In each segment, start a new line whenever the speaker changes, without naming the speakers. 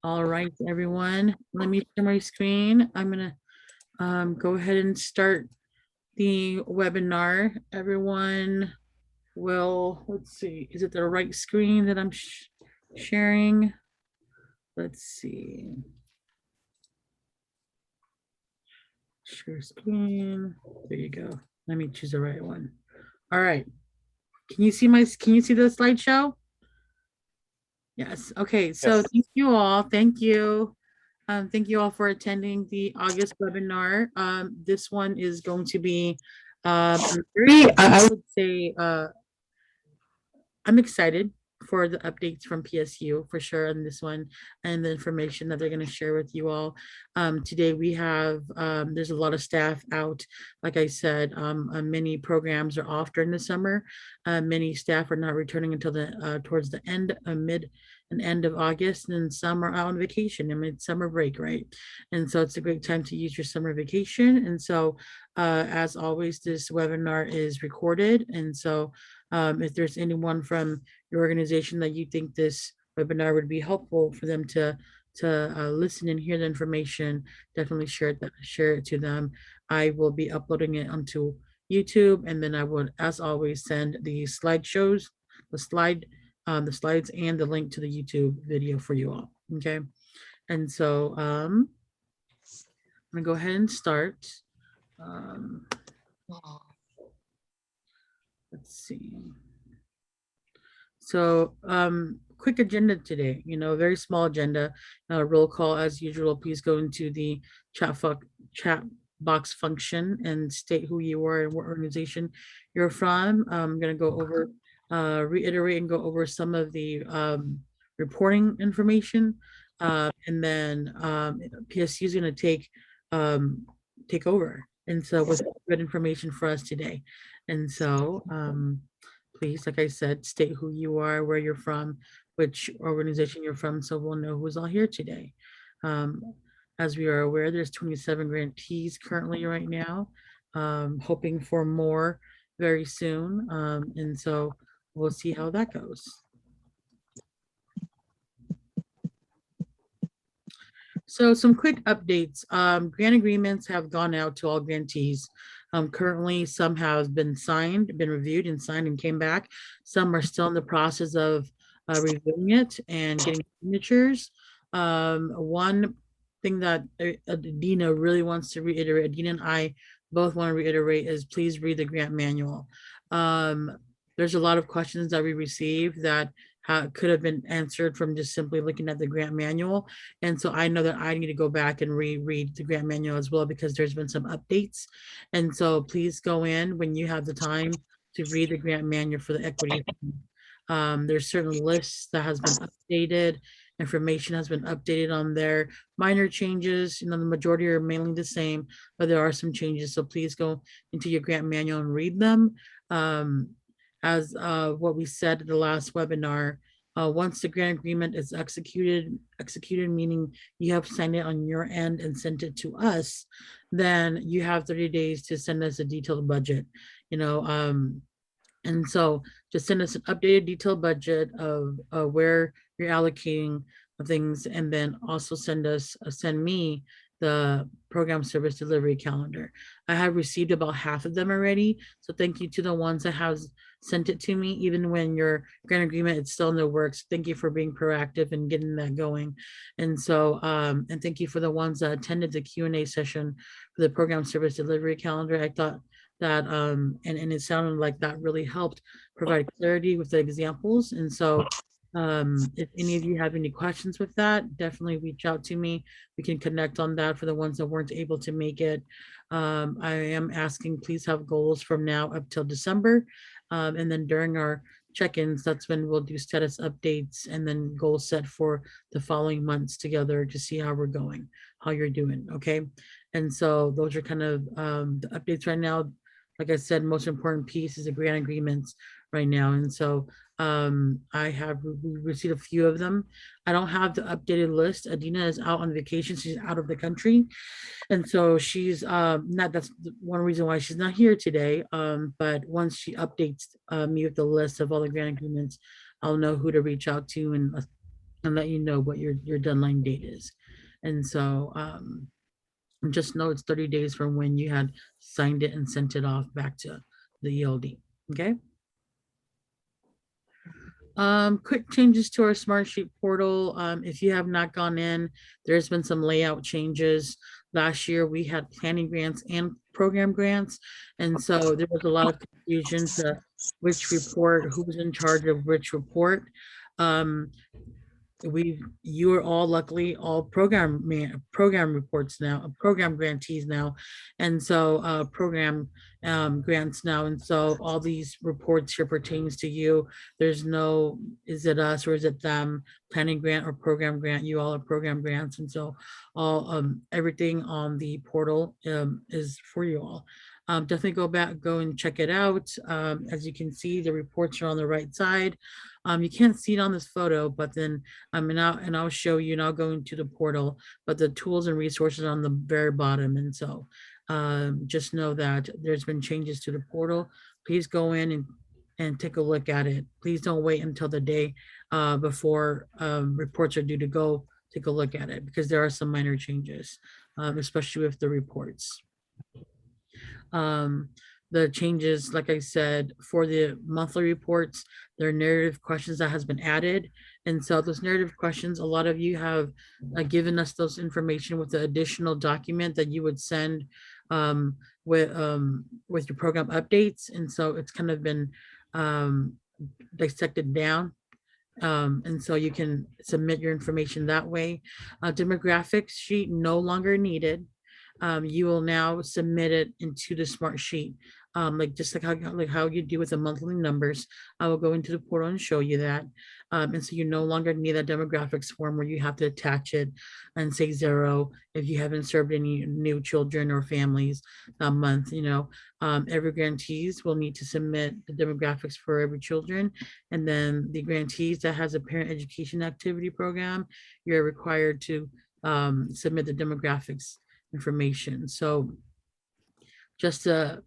All right, everyone, let me share my screen. I'm gonna go ahead and start the webinar. Everyone will, let's see, is it the right screen that I'm sharing? Let's see. Share screen. There you go. Let me choose the right one. All right. Can you see the slideshow? Yes. Okay. So
Yes.
thank you all. Thank you. Thank you all for attending the August webinar. This one is going to be very, I would say, I'm excited for the updates from PSU for sure on this one and the information that they're going to share with you all. Today we have, there's a lot of staff out. Like I said, many programs are off during the summer. Many staff are not returning until towards the end, mid and end of August, and some are out on vacation. I mean, it's summer break, right? And so it's a great time to use your summer vacation. And so, as always, this webinar is recorded. And so if there's anyone from your organization that you think this webinar would be helpful for them to listen and hear the information, definitely share it to them. I will be uploading it onto YouTube, and then I would, as always, send the slideshows, the slides, and the link to the YouTube video for you all. Okay, and so I'm gonna go ahead and start. Um, let's see. So, quick agenda today, very small agenda, roll call as usual. Please go into the chat box function and state who you are and what organization you're from. I'm going to go over, reiterate and go over some of the reporting information. And then PSU is going to take over. And so with good information for us today. And so, please, like I said, state who you are, where you're from, which organization you're from, so we'll know who's all here today. Um, as we are aware, there's 27 grantees currently right now, hoping for more very soon. And so we'll see how that goes. So some quick updates. Grant agreements have gone out to all grantees. Currently, some have been signed, been reviewed and signed and came back. Some are still in the process of reviewing it and getting signatures. One thing that Adina really wants to reiterate, Adina and I both want to reiterate, is please read the grant manual. There's a lot of questions that we receive that could have been answered from just simply looking at the grant manual. And so I know that I need to go back and reread the grant manual as well, because there's been some updates. And so please go in when you have the time to read the grant manual for the equity. There's certain lists that has been updated, information has been updated on there, minor changes, the majority are mainly the same, but there are some changes. So please go into your grant manual and read them. As what we said in the last webinar, once the grant agreement is executed meaning you have signed it on your end and sent it to us, then you have 30 days to send us a detailed budget. And so just send us an updated detailed budget of where you're allocating things, and then also send me the program service delivery calendar. I have received about half of them already. So thank you to the ones that have sent it to me, even when your grant agreement is still in the works. Thank you for being proactive and getting that going. And so, and thank you for the ones that attended the Q&A session for the program service delivery calendar. I thought that and it sounded like that really helped provide clarity with the examples. And so if any of you have any questions with that, definitely reach out to me. We can connect on that for the ones that weren't able to make it. I am asking, please have goals from now up till December. And then during our check-ins, that's when we'll do status updates and then goals set for the following months together to see how we're going, how you're doing. Okay. And so those are kind of the updates right now. Like I said, most important piece is the grant agreements right now. And so I have received a few of them. I don't have the updated list. Adina is out on vacation. She's out of the country. And so she's not, that's one reason why she's not here today. But once she updates me with the list of all the grant agreements, I'll know who to reach out to and and let you know what your deadline date is. And so just know it's 30 days from when you had signed it and sent it off back to the ELD. Okay. Quick changes to our Smartsheet portal. If you have not gone in, there's been some layout changes. Last year we had planning grants and program grants, and so there was a lot of confusion to which report, who was in charge of which report. Um, you are all luckily all program reports now, program grantees now, and so program grants now, and so all these reports here pertains to you. There's no is it us or is it them, planning grant or program grant. You all are program grants, and so all everything on the portal is for you all. Definitely go and check it out. As you can see, the reports are on the right side. You can't see it on this photo, but then and I'll show you, and I'll go into the portal, but the tools and resources on the very bottom. And so just know that there's been changes to the portal. Please go in and take a look at it. Please don't wait until the day before reports are due to go take a look at it, because there are some minor changes, especially with the reports. Um, the changes, like I said, for the monthly reports, there are narrative questions that has been added. And so those narrative questions, a lot of you have given us those information with the additional document that you would send with your program updates. And so it's kind of been dissected down, and so you can submit your information that way. Demographics sheet no longer needed. You will now submit it into the smart sheet, like just like how you do with the monthly numbers. I will go into the portal and show you that. And so you no longer need that demographics form where you have to attach it and say 0 if you haven't served any new children or families a month. Every grantees will need to submit the demographics for every children, and then the grantees that has a parent education activity program, you're required to submit the demographics information. So just to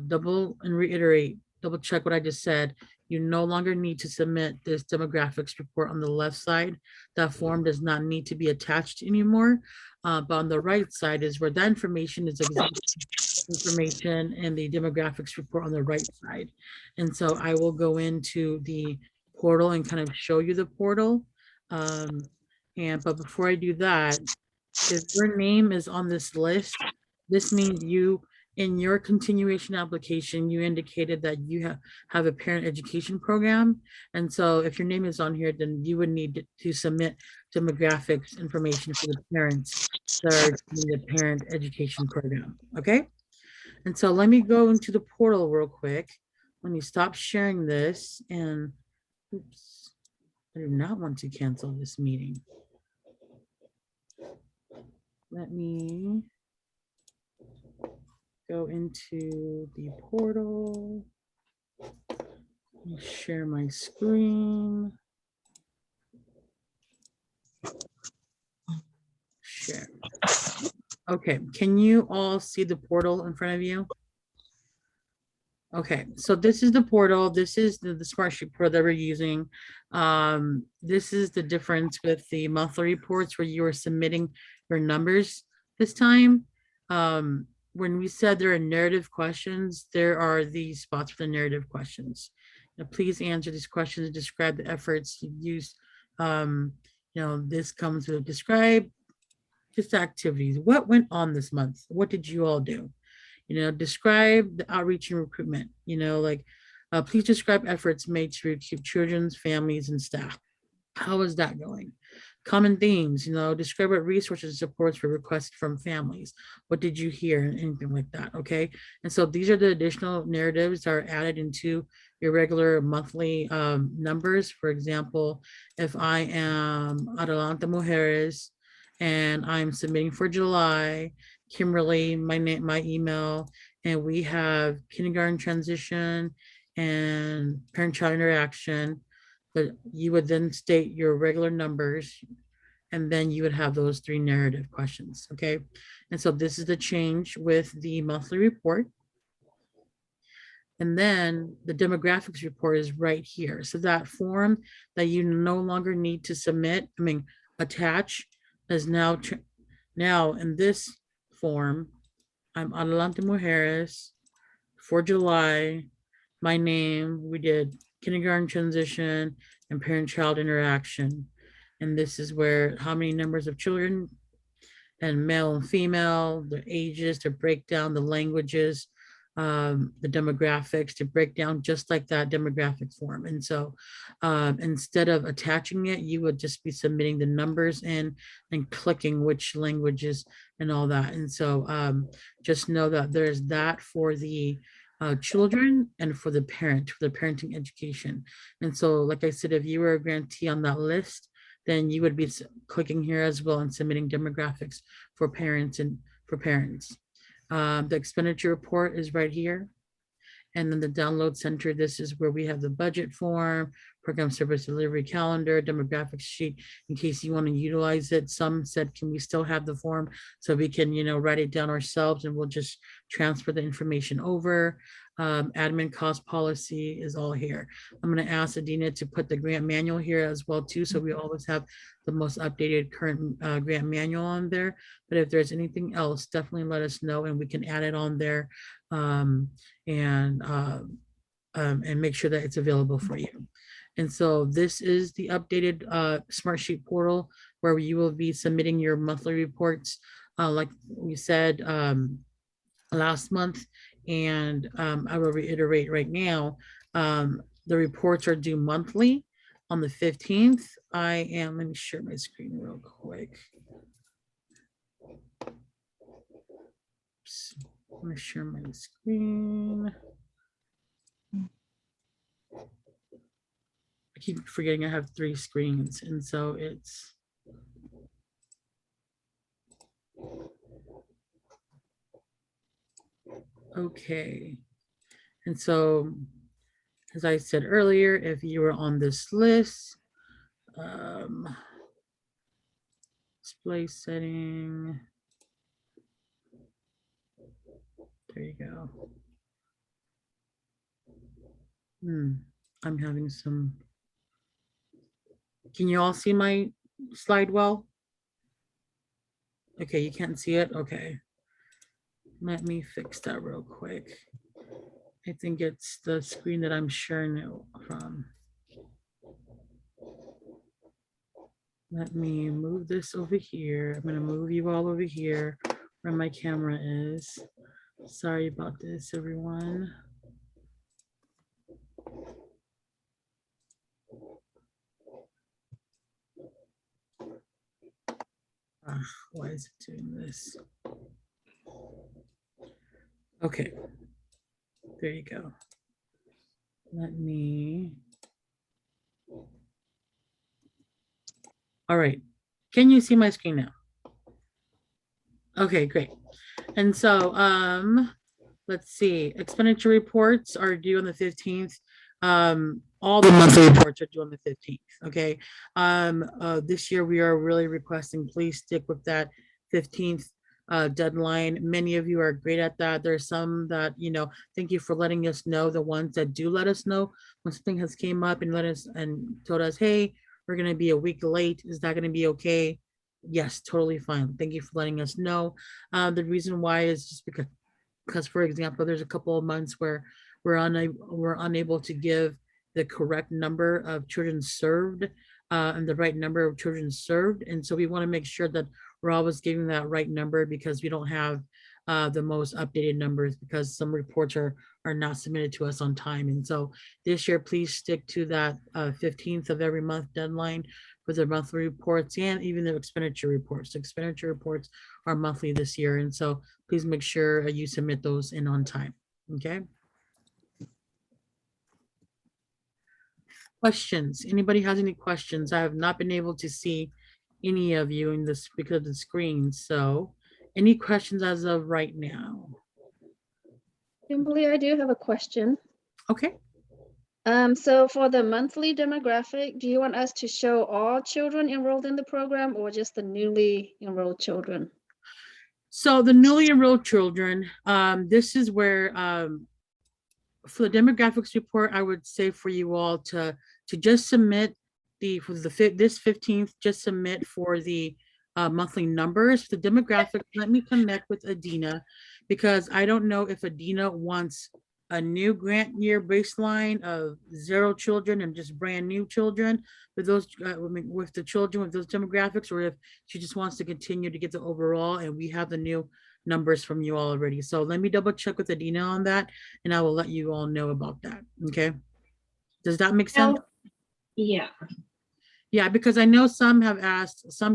double and reiterate, double check what I just said, you no longer need to submit this demographics report on the left side. That form does not need to be attached anymore. But on the right side is where that information is information, and the demographics report on the right side. And so I will go into the portal and kind of show you the portal. But before I do that, if your name is on this list, this means you, in your continuation application, you indicated that you have a parent education program. And so if your name is on here, then you would need to submit demographics information for the parents that are in the parent education program. Okay. And so let me go into the portal real quick. Let me stop sharing this, and oops, I do not want to cancel this meeting. Let me go into the portal, share my screen, share. Okay, can you all see the portal in front of you? Okay, so this is the portal. This is the Smartsheet portal that we're using. This is the difference with the monthly reports where you are submitting your numbers this time. When we said there are narrative questions, there are these spots for the narrative questions. Now, please answer these questions and describe the efforts you use. This comes with describe just activities. What went on this month? What did you all do? Describe the outreach and recruitment, please describe efforts made to recruit children's families and staff. How is that going? Common themes, describe what resources and supports were requested from families. What did you hear? Anything like that, okay? And so these are the additional narratives that are added into your regular monthly numbers. For example, if I am Adelanta Mujeres and I'm submitting for July, Kimberly, my name, my email, and we have kindergarten transition and parent-child interaction. But you would then state your regular numbers, and then you would have those 3 narrative questions, okay? And so this is the change with the monthly report. And then the demographics report is right here. So that form that you no longer need to submit, attach, is now in this form. I'm Adelante Mujeres for July. My name, we did kindergarten transition and parent-child interaction. And this is where how many numbers of children and male and female, their ages, to break down the languages, the demographics, to break down just like that demographic form. And so instead of attaching it, you would just be submitting the numbers in and clicking which languages and all that. And so just know that there's that for the children and for the parent, for the parenting education. And so, like I said, if you were a grantee on that list, then you would be clicking here as well and submitting demographics for parents and for parents. The expenditure report is right here. And then the download center, this is where we have the budget form, program service delivery calendar, demographics sheet, in case you want to utilize it. Some said, can we still have the form so we can, write it down ourselves, and we'll just transfer the information over. Admin cost policy is all here. I'm going to ask Adina to put the grant manual here as well too, so we always have the most updated current grant manual on there. But if there's anything else, definitely let us know and we can add it on there, and make sure that it's available for you. And so this is the updated Smartsheet portal where you will be submitting your monthly reports, like we said last month. And I will reiterate right now, the reports are due monthly on the 15th. Let me share my screen real quick. Oops. I'm going to share my screen. I keep forgetting I have 3 screens, and so it's okay. And so, as I said earlier, if you were on this list, display setting, there you go. I'm having some. Can you all see my slide well? Okay, you can't see it? Okay. Let me fix that real quick. I think it's the screen that I'm sharing it from. Let me move this over here. I'm going to move you all over here where my camera is. Sorry about this, everyone. Why is it doing this? Okay, there you go. Let me. All right, can you see my screen now? Okay, great. And so let's see, expenditure reports are due on the 15th. All the monthly reports are due on the 15th. Okay. This year we are really requesting, please stick with that 15th deadline. Many of you are great at that. There's some that, thank you for letting us know. The ones that do let us know when something has came up and let us and told us, hey, we're going to be a week late. Is that going to be okay? Yes, totally fine. Thank you for letting us know. The reason why is just because, for example, there's a couple of months where we're unable to give the correct number of children served and the right number of children served. And so we want to make sure that we're always giving that right number, because we don't have the most updated numbers, because some reports are not submitted to us on time. And so this year, please stick to that 15th of every month deadline for the monthly reports and even the expenditure reports. The expenditure reports are monthly this year. And so please make sure you submit those in on time. Okay. Questions? Anybody has any questions? I have not been able to see any of you in this because of the screen. So any questions as of right now?
Kimberly, I do have a question.
Okay.
So for the monthly demographic, do you want us to show all children enrolled in the program or just the newly enrolled children?
So the newly enrolled children, this is where for the demographics report, I would say for you all to just submit for this 15th, just submit for the monthly numbers. The demographics, let me connect with Adina, because I don't know if Adina wants a new grant year baseline of 0 children and just brand new children with those with the children with those demographics, or if she just wants to continue to get the overall, and we have the new numbers from you all already. So let me double check with Adina on that, and I will let you all know about that. Okay. Does that make sense?
Yeah.
Yeah, because I know some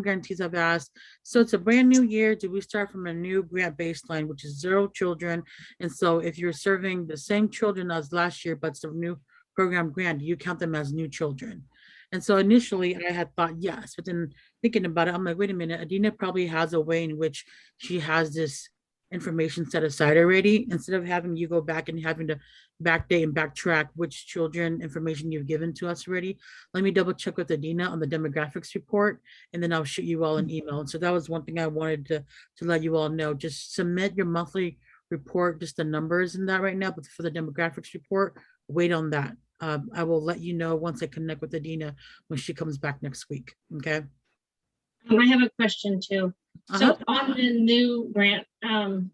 grantees have asked, so it's a brand new year. Do we start from a new grant baseline, which is 0 children? And so if you're serving the same children as last year, but it's a new program grant, do you count them as new children? And so initially I had thought yes, but then thinking about it, I'm like, wait a minute, Adina probably has a way in which she has this information set aside already, instead of having you go back and having to backdate and backtrack which children information you've given to us already. Let me double check with Adina on the demographics report, and then I'll shoot you all an email. And so that was one thing I wanted to let you all know. Just submit your monthly report, just the numbers in that right now, but for the demographics report, wait on that. I will let you know once I connect with Adina when she comes back next week. Okay.
I have a question too. So on the new grant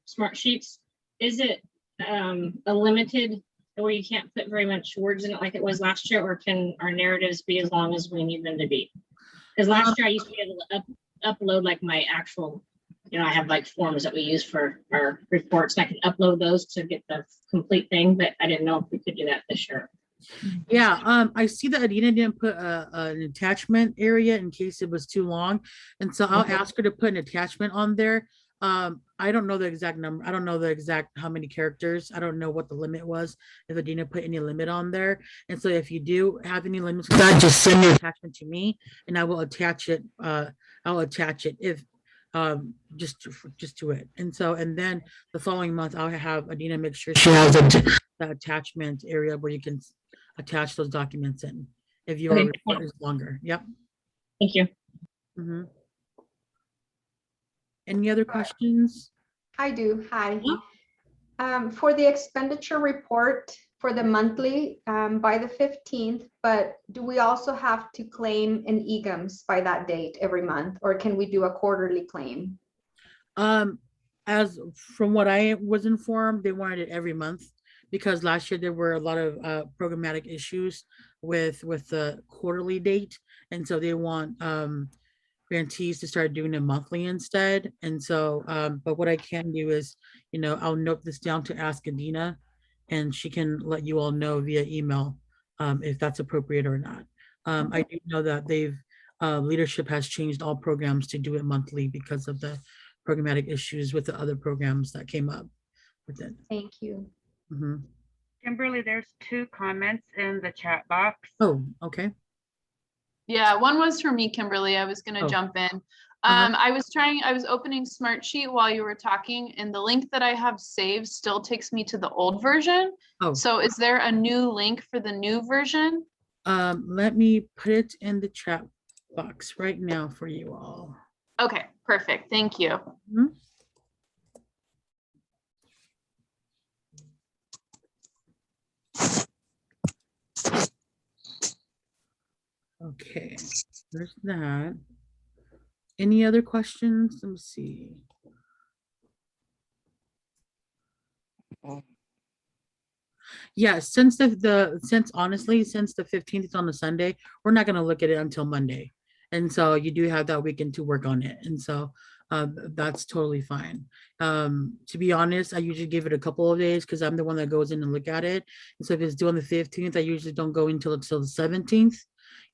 smart sheets, is it a limited where you can't put very much words in it like it was last year, or can our narratives be as long as we need them to be? Because last year I used to be able to upload like my actual, I have like forms that we use for our reports, and I can upload those to get the complete thing, but I didn't know if we could do that this year.
Yeah, I see that Adina didn't put an attachment area in case it was too long. And so I'll ask her to put an attachment on there. I don't know the exact number. I don't know the exact how many characters. I don't know what the limit was, if Adina put any limit on there. And so if you do have any limits, just send the attachment to me and I will attach it. I'll attach it if just to it. And so, and then the following month, I'll have Adina make sure she has the attachment area where you can attach those documents in if your report is longer. Yep.
Thank you.
Mm-hmm. Any other questions?
I do. Hi. For the expenditure report for the monthly by the 15th, but do we also have to claim an EGMS by that date every month, or can we do a quarterly claim?
As from what I was informed, they wanted it every month, because last year there were a lot of programmatic issues with the quarterly date, and so they want grantees to start doing it monthly instead. And so, but what I can do is, I'll note this down to ask Adina, and she can let you all know via email if that's appropriate or not. I do know that leadership has changed all programs to do it monthly because of the programmatic issues with the other programs that came up with it.
Thank you.
Mm-hmm.
Kimberly, there's 2 comments in the chat box.
Oh, okay.
Yeah, one was for me, Kimberly. I was going to jump in. I was opening Smartsheet while you were talking, and the link that I have saved still takes me to the old version.
Oh.
So is there a new link for the new version?
Let me put it in the chat box right now for you all.
Okay, perfect. Thank you.
Mm-hmm. Okay, there's that. Any other questions? Let me see. Yeah, since honestly, since the 15th is on a Sunday, we're not gonna look at it until Monday. And so you do have that weekend to work on it. And so that's totally fine. To be honest, I usually give it a couple of days because I'm the one that goes in and look at it. And so if it's due on the 15th, I usually don't go until the 17th,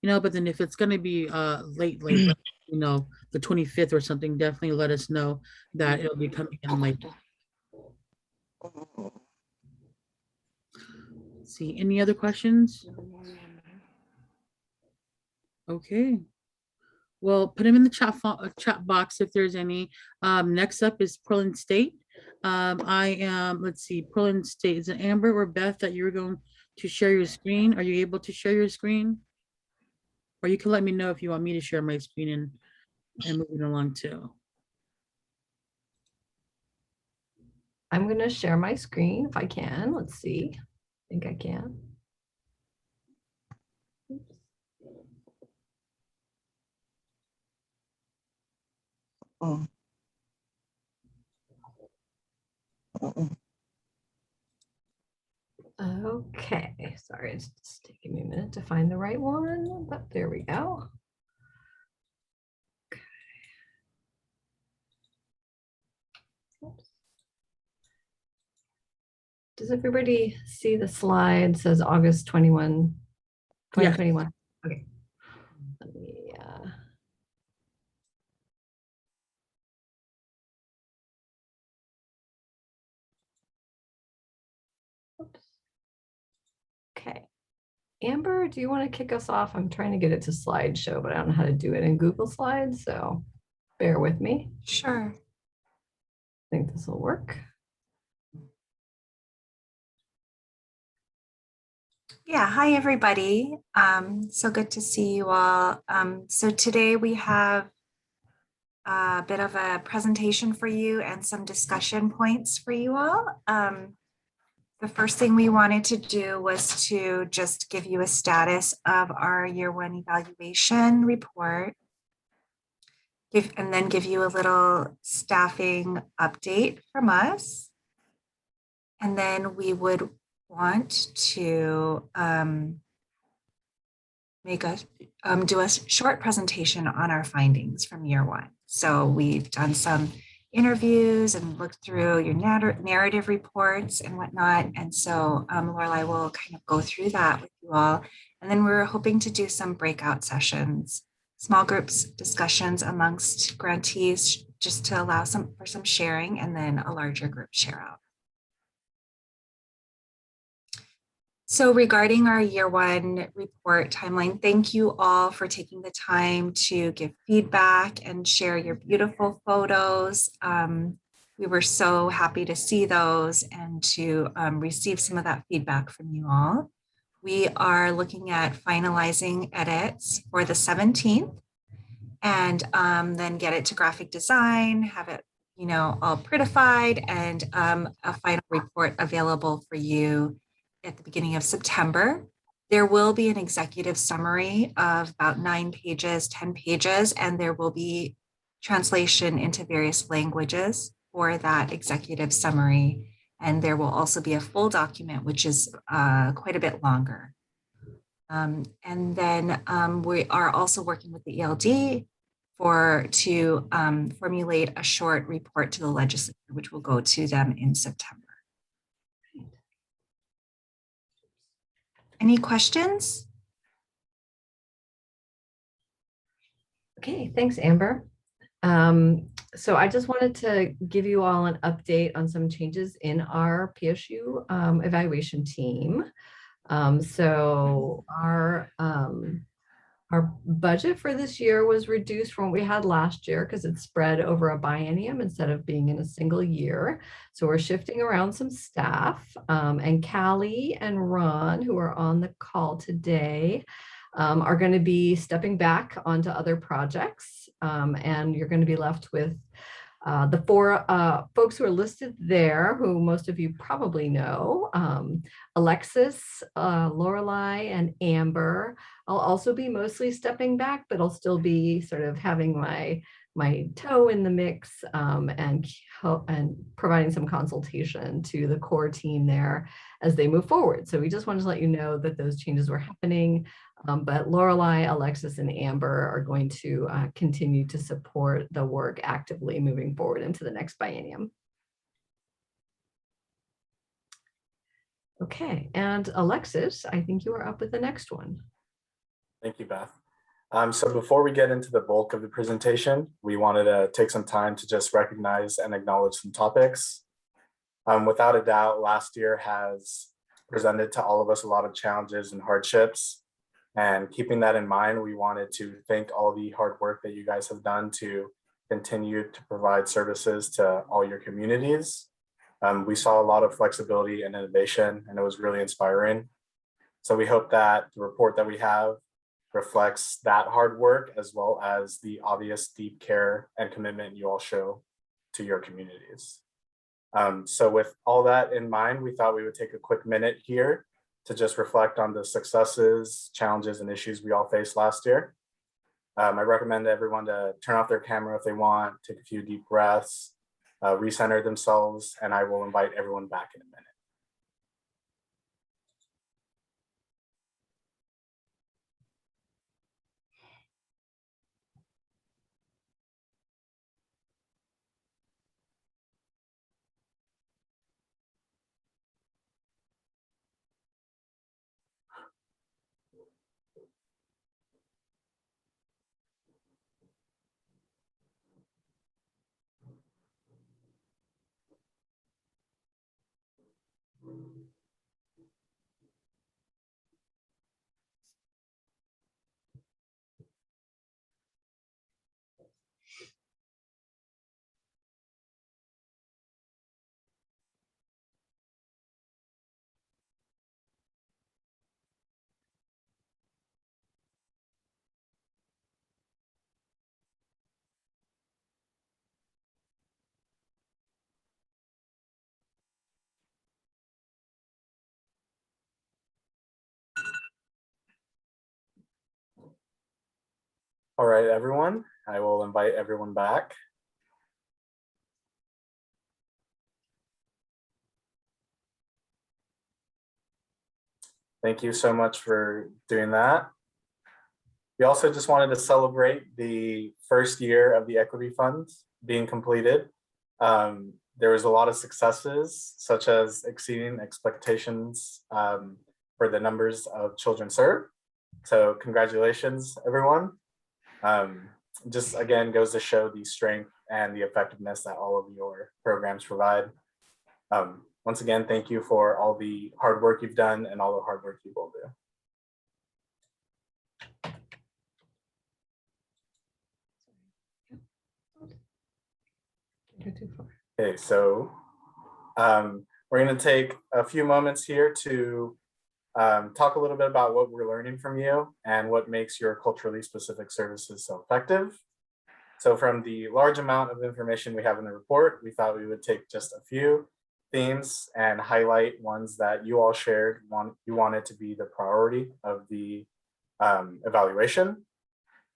but then if it's gonna be late, the 25th or something, definitely let us know that it'll be coming in late. Let's see, any other questions? Okay. Well, put them in the chat box if there's any. Next up is Portland State. Let's see, Portland State. Is it Amber or Beth that you're going to share your screen? Are you able to share your screen? Or you can let me know if you want me to share my screen and move it along too.
I'm going to share my screen if I can. Let's see. think I can.
Oh.
Okay, sorry, it's just taking me a minute to find the right one, but there we go. Oops. Does everybody see the slide? It says August 21, 2021. Okay. Let me, oops. Okay. Amber, do you want to kick us off? I'm trying to get it to slideshow, but I don't know how to do it in Google Slides, so bear with me.
Sure.
I think this will work.
Yeah, hi everybody. So good to see you all. So today we have a bit of a presentation for you and some discussion points for you all. The first thing we wanted to do was to just give you a status of our year one evaluation report. And then give you a little staffing update from us. And then we would want to do a short presentation on our findings from year one. So we've done some interviews and looked through your narrative reports and whatnot. And so Lorelai will kind of go through that with you all. And then we're hoping to do some breakout sessions, small groups discussions amongst grantees, just to allow for some sharing, and then a larger group share out. So regarding our year one report timeline, thank you all for taking the time to give feedback and share your beautiful photos. We were so happy to see those and to receive some of that feedback from you all. We are looking at finalizing edits for the 17th and then get it to graphic design, have it, you know, all prettified, and a final report available for you at the beginning of September. There will be an executive summary of about 9 pages, 10 pages, and there will be translation into various languages for that executive summary. And there will also be a full document, which is quite a bit longer. And then we are also working with the ELD to formulate a short report to the legislature, which will go to them in September. Any questions?
Okay, thanks, Amber. So I just wanted to give you all an update on some changes in our PSU evaluation team. So our budget for this year was reduced from what we had last year because it's spread over a biennium instead of being in a single year. So we're shifting around some staff, and Callie and Ron, who are on the call today, are going to be stepping back onto other projects, and you're going to be left with the 4 folks who are listed there, who most of you probably know: Alexis, Lorelai, and Amber. I'll also be mostly stepping back, but I'll still be sort of having my toe in the mix, and providing some consultation to the core team there as they move forward. So we just wanted to let you know that those changes were happening. But Lorelai, Alexis, and Amber are going to continue to support the work actively moving forward into the next biennium. Okay, and Alexis, I think you are up with the next one.
Thank you, Beth. So before we get into the bulk of the presentation, we wanted to take some time to just recognize and acknowledge some topics. Without a doubt, last year has presented to all of us a lot of challenges and hardships. And keeping that in mind, we wanted to thank all the hard work that you guys have done to continue to provide services to all your communities. We saw a lot of flexibility and innovation, and it was really inspiring. So we hope that the report that we have reflects that hard work, as well as the obvious deep care and commitment you all show to your communities. So with all that in mind, we thought we would take a quick minute here to just reflect on the successes, challenges, and issues we all faced last year. I recommend everyone to turn off their camera if they want, take a few deep breaths, recenter themselves, and I will invite everyone back in a minute. All right, everyone, I will invite everyone back. Thank you so much for doing that. We also just wanted to celebrate the first year of the Equity Fund being completed. There was a lot of successes, such as exceeding expectations for the numbers of children served. So congratulations, everyone. Just again goes to show the strength and the effectiveness that all of your programs provide. Once again, thank you for all the hard work you've done and all the hard work you will do. Okay, so we're going to take a few moments here to talk a little bit about what we're learning from you and what makes your culturally specific services so effective. So from the large amount of information we have in the report, we thought we would take just a few themes and highlight ones that you all shared you wanted to be the priority of the evaluation.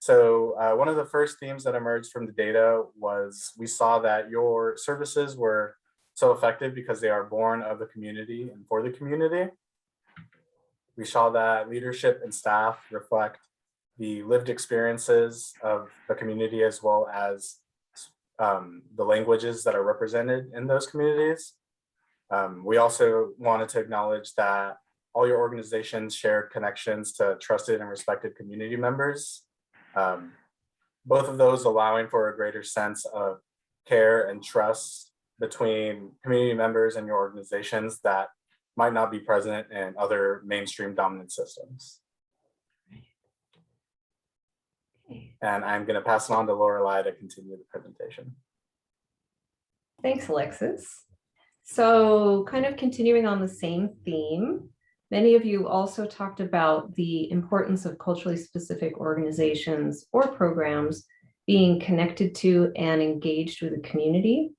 So one of the first themes that emerged from the data was we saw that your services were so effective because they are born of the community and for the community. We saw that leadership and staff reflect the lived experiences of the community as well as the languages that are represented in those communities. We also wanted to acknowledge that all your organizations shared connections to trusted and respected community members. Both of those allowing for a greater sense of care and trust between community members and your organizations that might not be present in other mainstream dominant systems. And I'm going to pass it on to Lorelei to continue the presentation.
Thanks, Alexis. So kind of continuing on the same theme, many of you also talked about the importance of culturally specific organizations or programs being connected to and engaged with the community.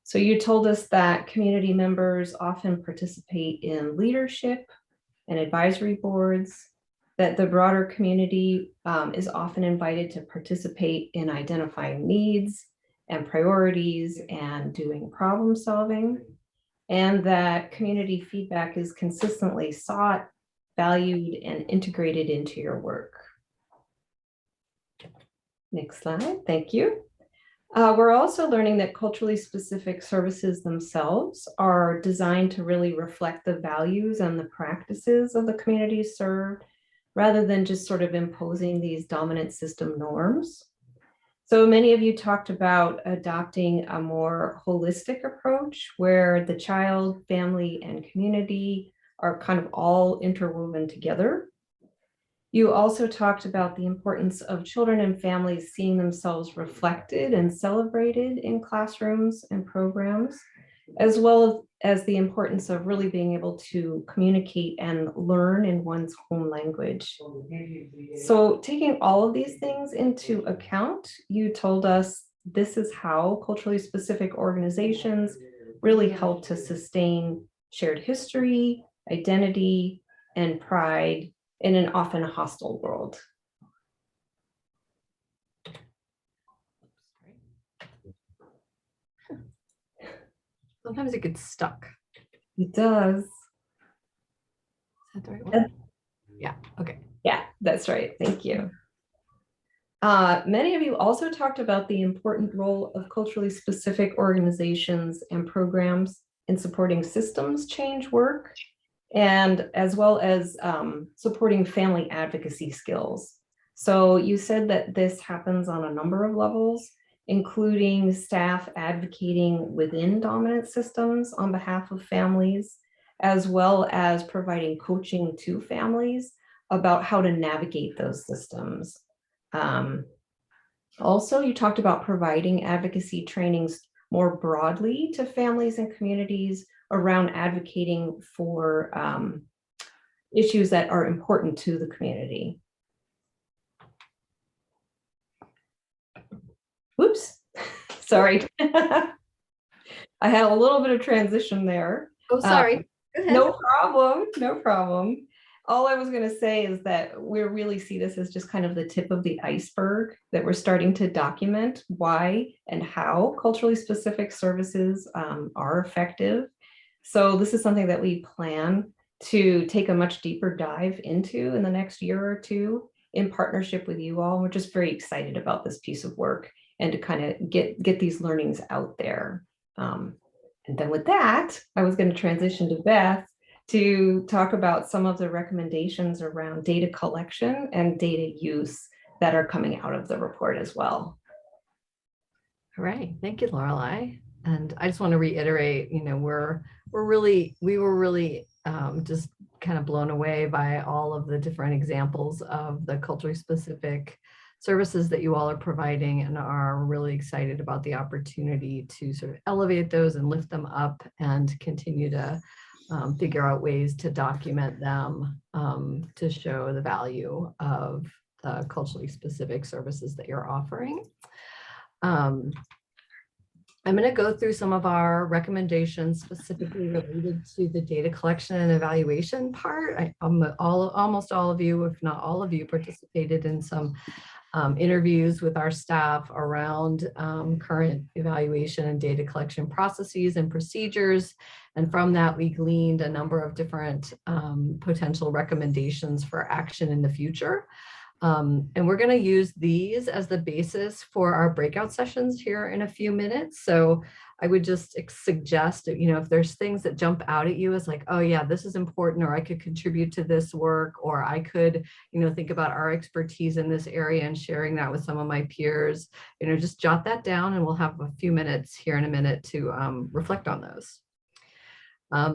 So you told us that community members often participate in leadership and advisory boards, that the broader community is often invited to participate in identifying needs and priorities and doing problem solving, and that community feedback is consistently sought, valued, and integrated into your work. Next slide, thank you. We're also learning that culturally specific services themselves are designed to really reflect the values and the practices of the communities served, rather than just sort of imposing these dominant system norms. So many of you talked about adopting a more holistic approach where the child, family, and community are kind of all interwoven together. You also talked about the importance of children and families seeing themselves reflected and celebrated in classrooms and programs, as well as the importance of really being able to communicate and learn in one's home language. So taking all of these things into account, you told us this is how culturally specific organizations really help to sustain shared history, identity,
and pride in an often hostile world.
Sometimes it gets stuck.
It does.
Is that the right one? Yeah, okay.
Yeah, that's right. Thank you. Many of you also talked about the important role of culturally specific organizations and programs in supporting systems change work, and as well as supporting family advocacy skills. So you said that this happens on a number of levels, including staff advocating within dominant systems on behalf of families, as well as providing coaching to families about how to navigate those systems. Also, you talked about providing advocacy trainings more broadly to families and communities around advocating for issues that are important to the community. Whoops, sorry. I had a little bit of transition there.
Oh, sorry.
No problem, no problem. All I was going to say is that we really see this as just kind of the tip of the iceberg, that we're starting to document why and how culturally specific services are effective. So this is something that we plan to take a much deeper dive into in the next year or two in partnership with you all. We're just very excited about this piece of work and to kind of get these learnings out there. And then with that, I was going to transition to Beth to talk about some of the recommendations around data collection and data use that are coming out of the report as well.
All right, thank you, Lorelei. And I just want to reiterate, you know, we were really just kind of blown away by all of the different examples of the culturally specific services that you all are providing, and are really excited about the opportunity to sort of elevate those and lift them up and continue to figure out ways to document them to show the value of the culturally specific services that you're offering. I'm going to go through some of our recommendations specifically related to the data collection and evaluation part. Almost all of you, if not all of you, participated in some interviews with our staff around current evaluation and data collection processes and procedures. And from that, we gleaned a number of different potential recommendations for action in the future. And we're going to use these as the basis for our breakout sessions here in a few minutes. So I would just suggest that, you know, if there's things that jump out at you as like, oh yeah, this is important, or I could contribute to this work, or I could, you know, think about our expertise in this area and sharing that with some of my peers, you know, just jot that down, and we'll have a few minutes here in a minute to reflect on those.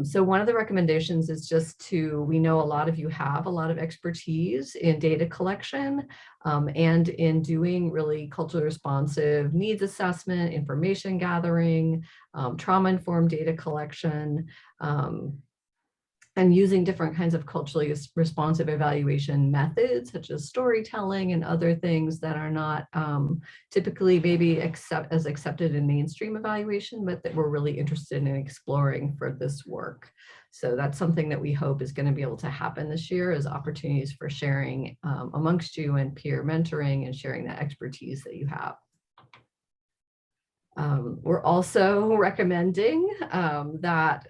So one of the recommendations is just we know a lot of you have a lot of expertise in data collection and in doing really culturally responsive needs assessment, information gathering, trauma-informed data collection, and using different kinds of culturally responsive evaluation methods, such as storytelling and other things that are not typically maybe accepted in mainstream evaluation, but that we're really interested in exploring for this work. So that's something that we hope is going to be able to happen this year, is opportunities for sharing amongst you and peer mentoring and sharing that expertise that you have. We're also recommending that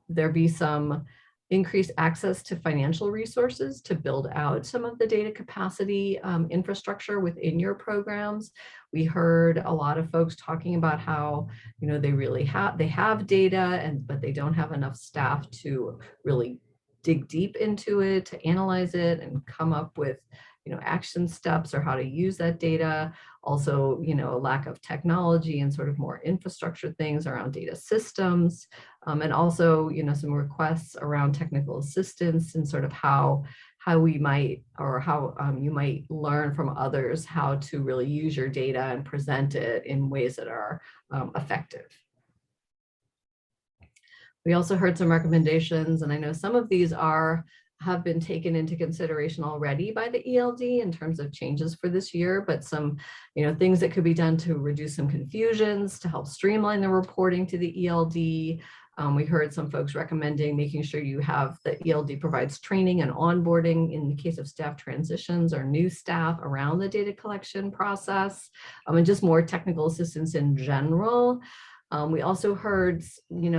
there be some increased access to financial resources to build out some of the data capacity infrastructure within your programs. We heard a lot of folks talking about how, you know, they have data, but they don't have enough staff to really dig deep into it, to analyze it and come up with, you know, action steps or how to use that data. Also, you know, a lack of technology and sort of more infrastructure things around data systems. And also, you know, some requests around technical assistance and sort of how we might, or how you might learn from others how to really use your data and present it in ways that are effective. We also heard some recommendations, and I know some of these have been taken into consideration already by the ELD in terms of changes for this year, but some, you know, things that could be done to reduce some confusions, to help streamline the reporting to the ELD, We heard some folks recommending making sure you have the ELD provides training and onboarding in the case of staff transitions or new staff around the data collection process, and just more technical assistance in general. We also heard,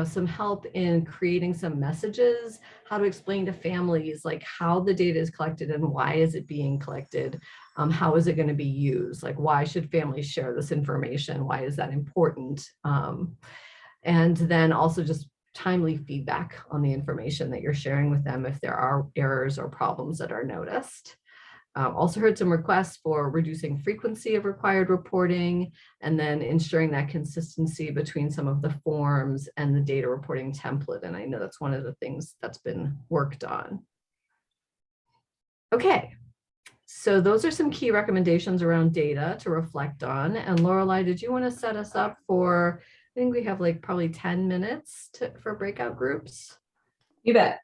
some help in creating some messages, how to explain to families like how the data is collected and why is it being collected, how is it going to be used, like why should families share this information, why is that important, and then also just timely feedback on the information that you're sharing with them if there are errors or problems that are noticed. Also heard some requests for reducing frequency of required reporting and then ensuring that consistency between some of the forms and the data reporting template. And I know that's one of the things that's been worked on. Okay, so those are some key recommendations around data to reflect on. And Lorelei, did you want to set us up for, I think we have like probably 10 minutes for breakout groups?
You bet.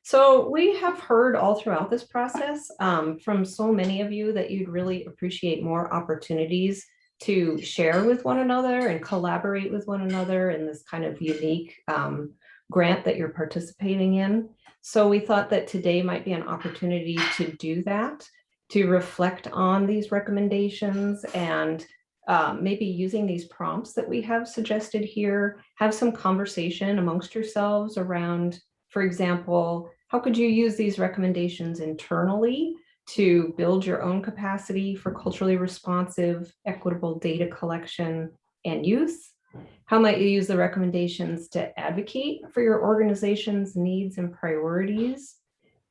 So we have heard all throughout this process from so many of you that you'd really appreciate more opportunities to share with one another and collaborate with one another in this kind of unique grant that you're participating in. So we thought that today might be an opportunity to do that, to reflect on these recommendations and maybe using these prompts that we have suggested here, have some conversation amongst yourselves around, for example, how could you use these recommendations internally to build your own capacity for culturally responsive, equitable data collection and use? How might you use the recommendations to advocate for your organization's needs and priorities?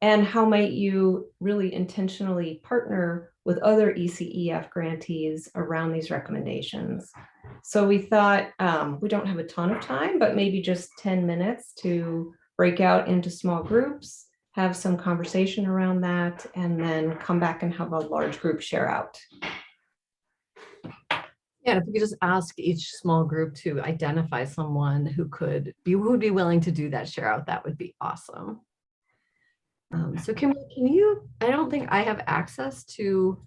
And how might you really intentionally partner with other ECEF grantees around these recommendations? So we thought we don't have a ton of time, but maybe just 10 minutes to break out into small groups, have some conversation around that, and then come back and have a large group share out.
Yeah, if we could just ask each small group to identify someone who would be willing to do that share out, that would be awesome. So can you, I don't think I have access to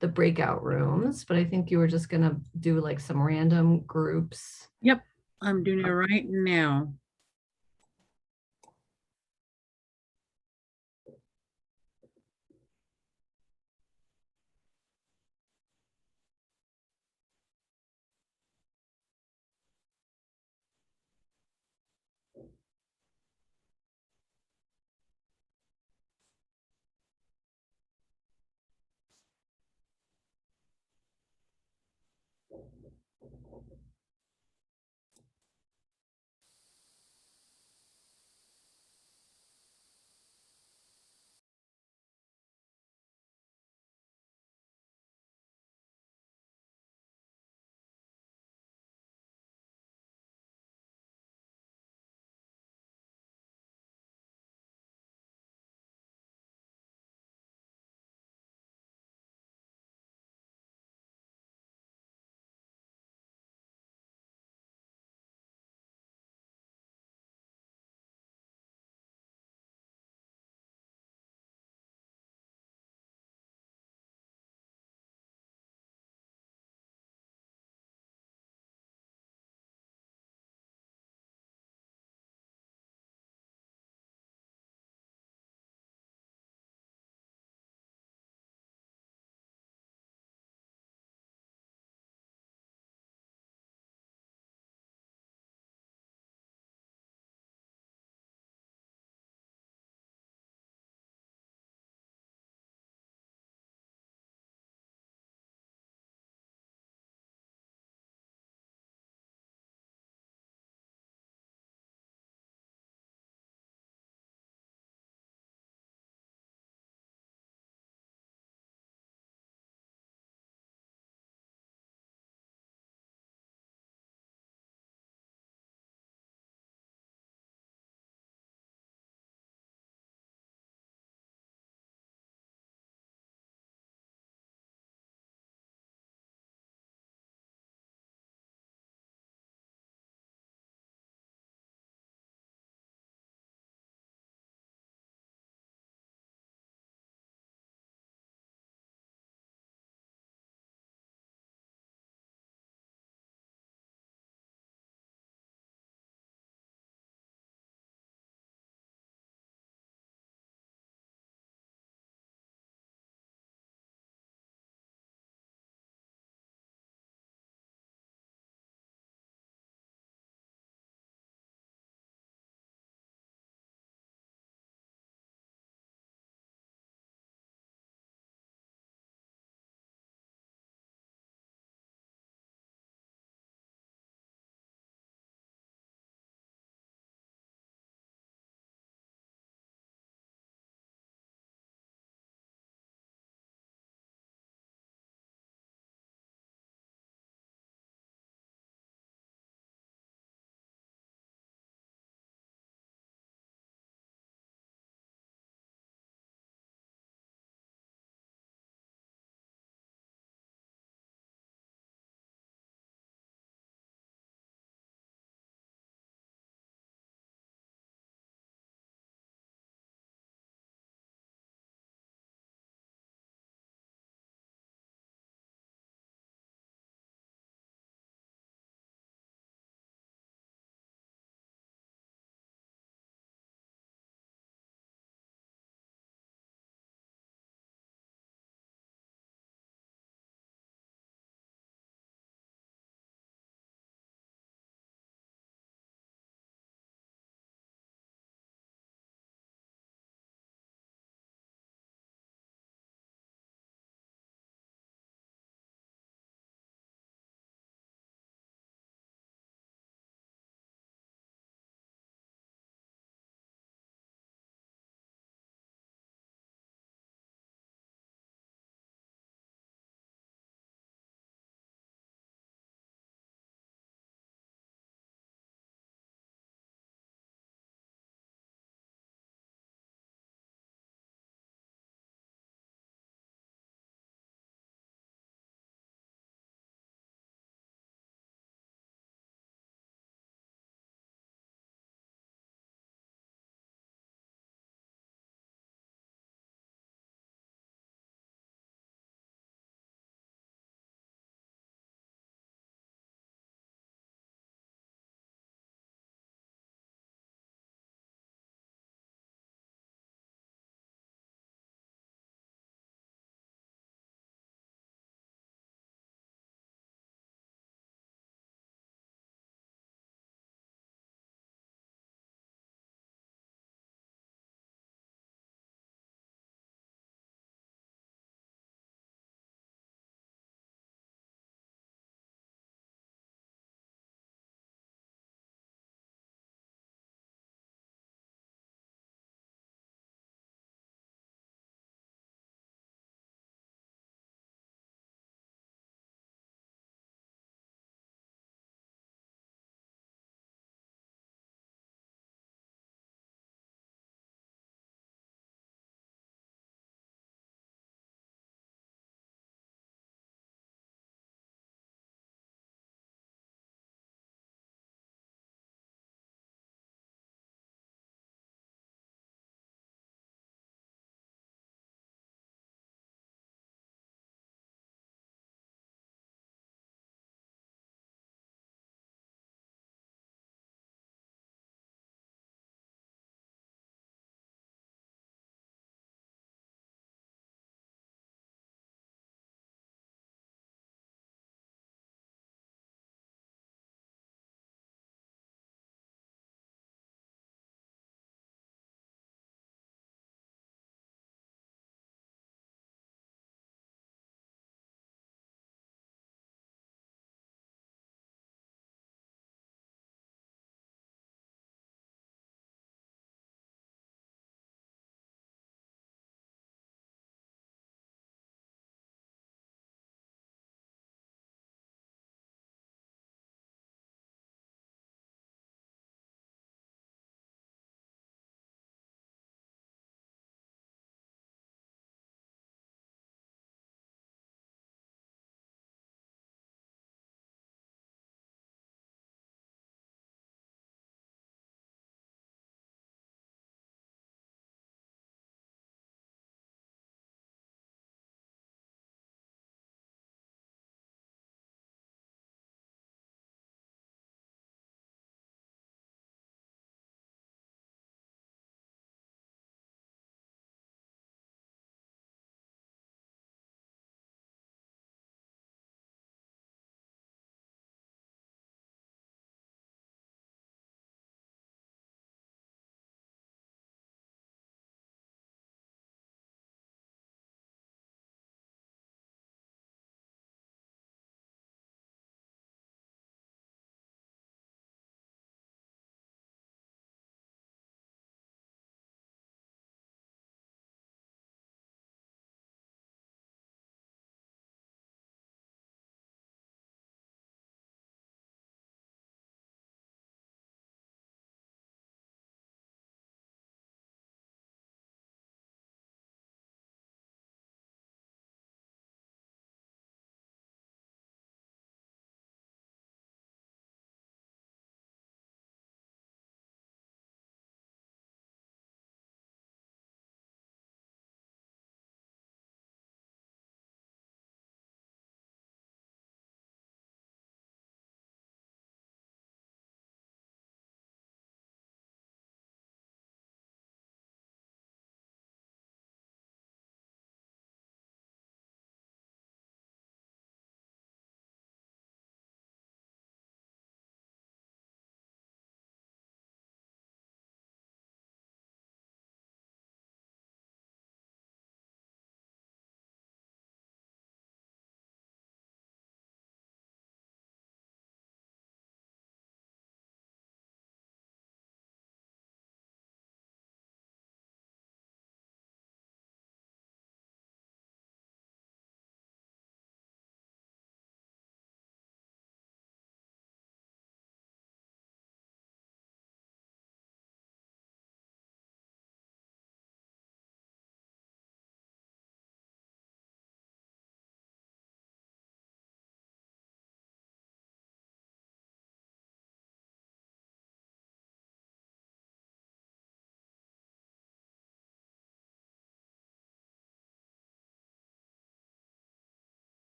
the breakout rooms, but I think you were just gonna do like some random groups.
Yep, I'm doing it right now.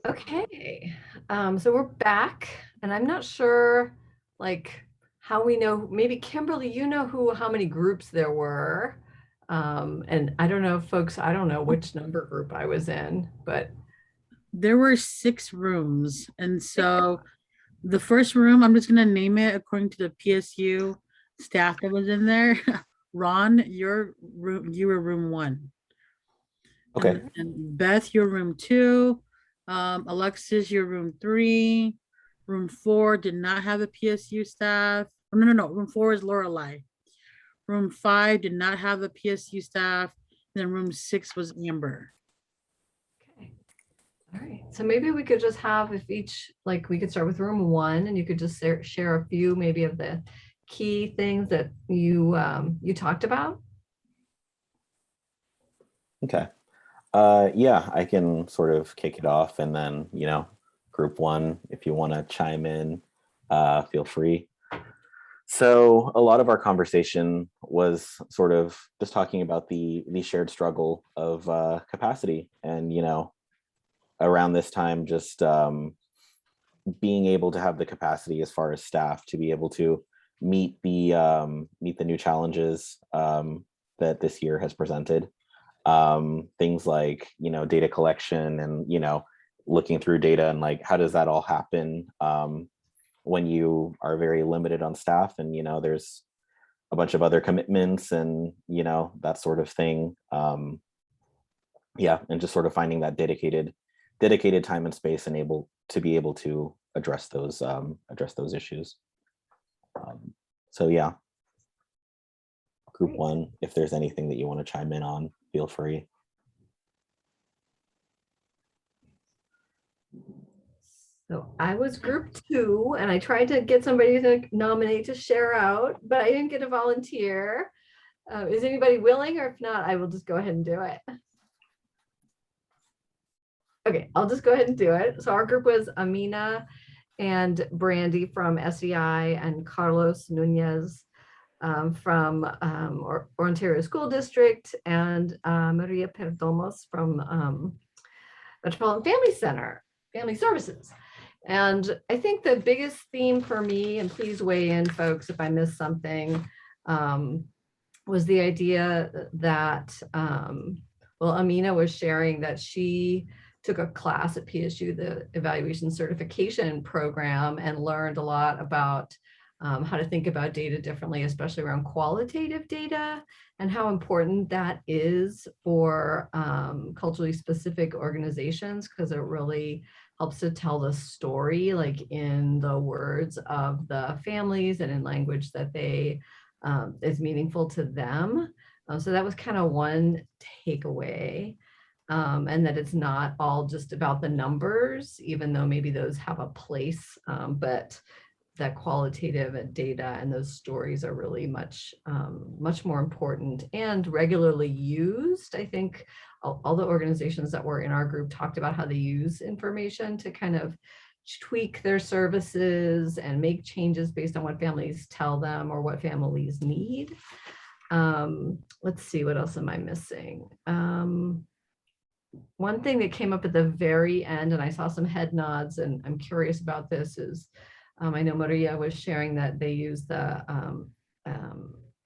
Okay, so we're back, and I'm not sure like how we know, maybe Kimberly, you know how many groups there were. And I don't know, folks, I don't know which number group I was in, but
there were 6 rooms. And so the first room, I'm just gonna name it according to the PSU staff that was in there. Ron, you were room 1.
Okay.
And Beth, you're room 2. Alexis, you're room 3. Room 4 did not have a PSU staff. Oh, no. Room 4 is Lorelei. Room 5 did not have a PSU staff. Then room 6 was Amber.
okay. All right, so maybe we could just have, if each, like we could start with room 1 and you could just share a few maybe of the key things that you talked about.
Okay. Yeah, I can sort of kick it off, and then, group 1, if you want to chime in, feel free. So a lot of our conversation was sort of just talking about the shared struggle of capacity, and, around this time, just being able to have the capacity as far as staff to be able to meet the new challenges that this year has presented. Things like, data collection and, looking through data, and like, how does that all happen when you are very limited on staff, and, there's a bunch of other commitments and, that sort of thing. Yeah, and just sort of finding that dedicated time and space and able to address those issues. So yeah, group 1, if there's anything that you want to chime in on, feel free.
So I was group 2, and I tried to get somebody to nominate to share out, but I didn't get a volunteer. Is anybody willing? Or if not, I will just go ahead and do it. Okay, I'll just go ahead and do it. So our group was Amina and Brandy from SEI, and Carlos Nunez from Ontario School District, and Maria Perdomos from Metropolitan Family Services. And I think the biggest theme for me, and please weigh in, folks, if I missed something, was the idea that, Amina was sharing that she took a class at PSU, the evaluation certification program, and learned a lot about how to think about data differently, especially around qualitative data, and how important that is for culturally specific organizations, because it really helps to tell the story, like in the words of the families and in language that they is meaningful to them. So that was kind of one takeaway. And that it's not all just about the numbers, even though maybe those have a place, but that qualitative data and those stories are really much more important and regularly used. I think all the organizations that were in our group talked about how they use information to kind of tweak their services and make changes based on what families tell them or what families need. Let's see, what else am I missing? One thing that came up at the very end, and I saw some head nods, and I'm curious about this, is I know Maria was sharing that they use the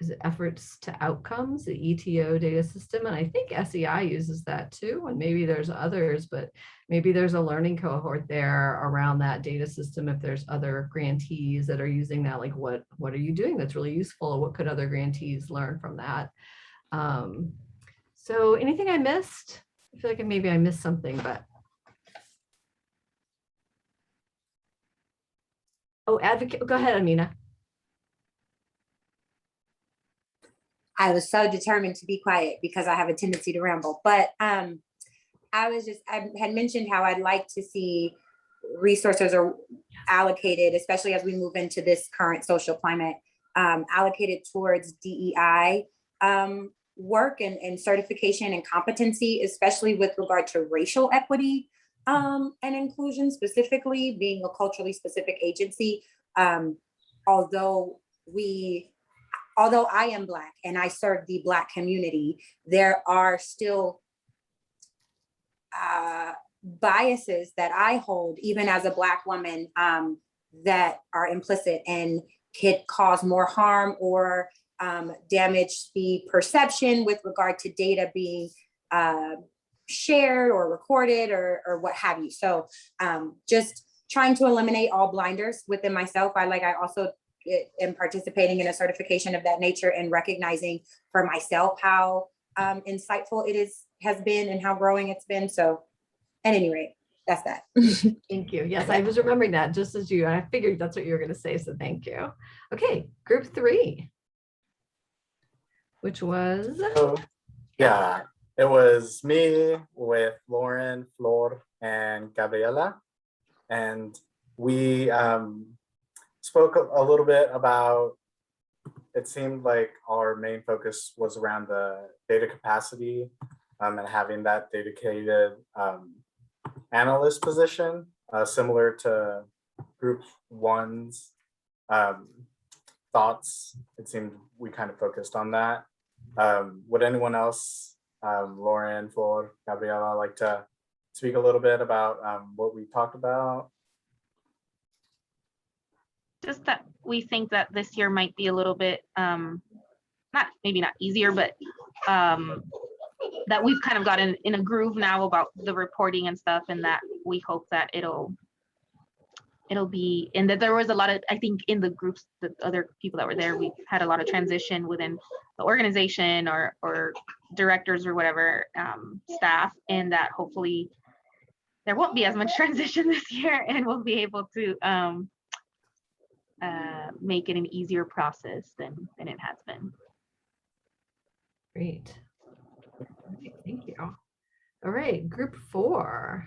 is it efforts to outcomes, the ETO data system, and I think SEI uses that too, and maybe there's others, but maybe there's a learning cohort there around that data system. If there's other grantees that are using that, like what are you doing that's really useful? What could other grantees learn from that? So anything I missed? I feel like maybe I missed something, but. Oh, advocate, go ahead, Amina.
I was so determined to be quiet because I have a tendency to ramble, but I had mentioned how I'd like to see resources are allocated, especially as we move into this current social climate, allocated towards DEI work and certification and competency, especially with regard to racial equity and inclusion, specifically being a culturally specific agency. Although we although I am Black and I serve the Black community, there are still biases that I hold, even as a Black woman, that are implicit and could cause more harm or damage the perception with regard to data being shared or recorded or what have you. So just trying to eliminate all blinders within myself. I also am participating in a certification of that nature and recognizing for myself how insightful has been and how growing it's been. So at any rate, that's that.
Thank you. Yes, I was remembering that just as you, and I figured that's what you were going to say. So thank you. Okay, group 3, which was.
So, yeah, it was me with Lauren, Flor, and Gabriela. And we spoke a little bit about, it seemed like our main focus was around the data capacity and having that dedicated analyst position, similar to group 1's thoughts. It seemed we kind of focused on that. Would anyone else, Lauren, Flor, Gabriela, like to speak a little bit about what we talked about?
Just that we think that this year might be a little bit, maybe not easier, but that we've kind of gotten in a groove now about the reporting and stuff, and that we hope that it'll be, and that there was a lot of, I think in the groups, the other people that were there, we had a lot of transition within the organization or directors or whatever, staff, and that hopefully there won't be as much transition this year and we'll be able to make it an easier process than it has been.
Great. Okay, thank you. All right, group 4.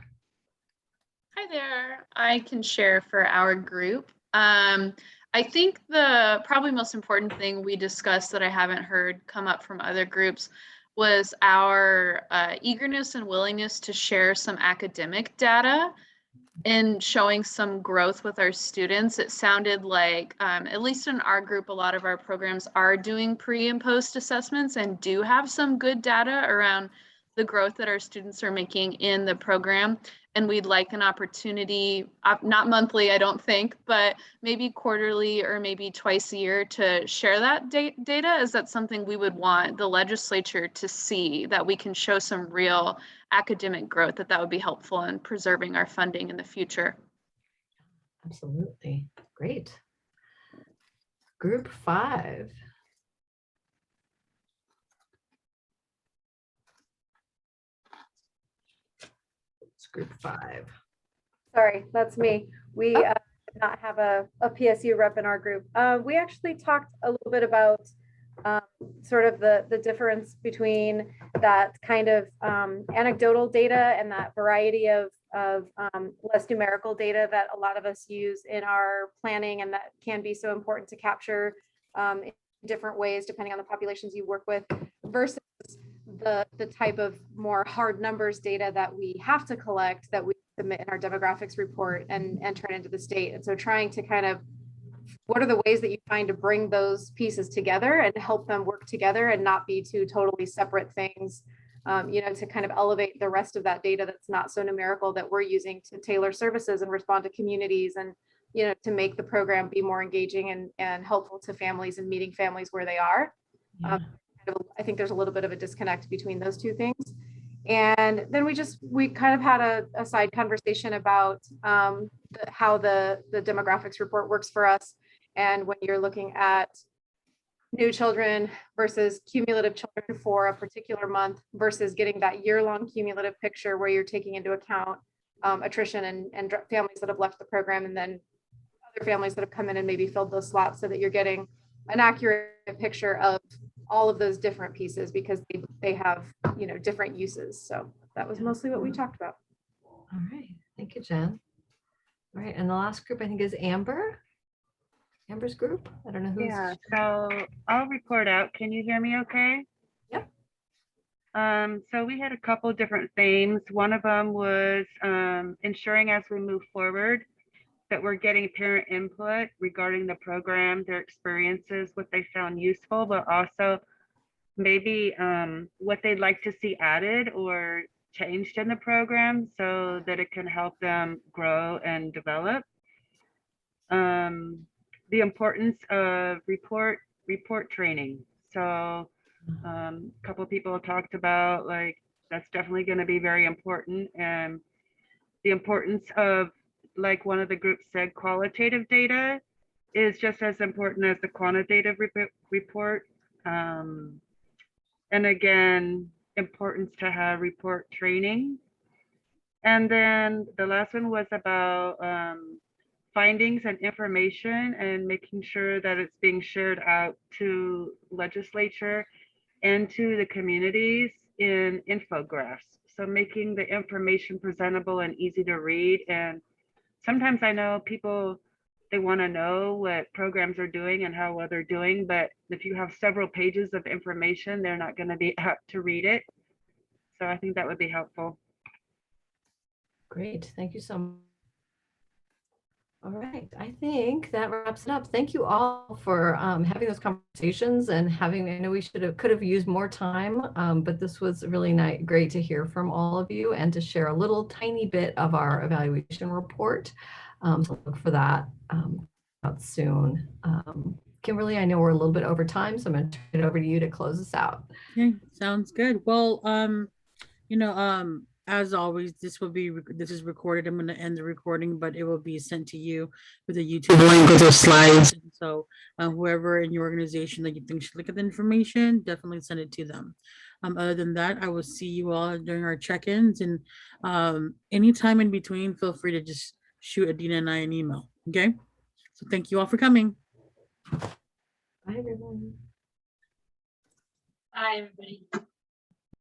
Hi there. I can share for our group. I think the probably most important thing we discussed that I haven't heard come up from other groups was our eagerness and willingness to share some academic data and showing some growth with our students. It sounded like, at least in our group, a lot of our programs are doing pre and post assessments and do have some good data around the growth that our students are making in the program. And we'd like an opportunity, not monthly, I don't think, but maybe quarterly or maybe twice a year to share that data. Is that something we would want the legislature to see, that we can show some real academic growth, that would be helpful in preserving our funding in the future?
Absolutely. Great. Group 5. Group 5.
Sorry, that's me. We did not have a PSU rep in our group. We actually talked a little bit about sort of the difference between that kind of anecdotal data and that variety of less numerical data that a lot of us use in our planning, and that can be so important to capture in different ways depending on the populations you work with, versus the type of more hard numbers data that we have to collect, that we submit in our demographics report and turn into the state. And so trying to kind of, what are the ways that you find to bring those pieces together and help them work together and not be two totally separate things, to kind of elevate the rest of that data that's not so numerical that we're using to tailor services and respond to communities, and to make the program be more engaging and helpful to families and meeting families where they are.
Yeah.
I think there's a little bit of a disconnect between those two things. And then we kind of had a side conversation about how the demographics report works for us. And when you're looking at new children versus cumulative children for a particular month versus getting that year-long cumulative picture where you're taking into account attrition and families that have left the program, and then other families that have come in and maybe filled those slots, so that you're getting an accurate picture of all of those different pieces, because they have, different uses. So that was mostly what we talked about.
All right. Thank you, Jen. All right. And the last group, I think, is Amber. Amber's group. I don't know who's.
Yeah, so I'll report out. Can you hear me okay?
Yep.
So we had a couple of different themes. One of them was ensuring as we move forward that we're getting parent input regarding the program, their experiences, what they found useful, but also maybe what they'd like to see added or changed in the program so that it can help them grow and develop. The importance of report training. So a couple of people talked about like that's definitely going to be very important, and the importance of, like one of the groups said, qualitative data is just as important as the quantitative report. And again, importance to have report training. And then the last one was about findings and information and making sure that it's being shared out to legislature and to the communities in infographics. So making the information presentable and easy to read. And sometimes I know people, they want to know what programs are doing and how well they're doing, but if you have several pages of information, they're not going to be apt to read it. So I think that would be helpful.
Great, thank you so much. All right, I think that wraps it up. Thank you all for having those conversations and having, I know we could have used more time, but this was really great to hear from all of you and to share a little tiny bit of our evaluation report. So look for that out soon. Kimberly, I know we're a little bit over time, so I'm going to turn it over to you to close us out.
Okay, sounds good. Well, as always, this is recorded. I'm going to end the recording, but it will be sent to you with a YouTube link with the slides. And so whoever in your organization that you think should look at the information, definitely send it to them. Other than that, I will see you all during our check-ins, and anytime in between, feel free to just shoot Adina and I an email. Okay. So thank you all for coming.
Bye, everyone.
Bye, everybody.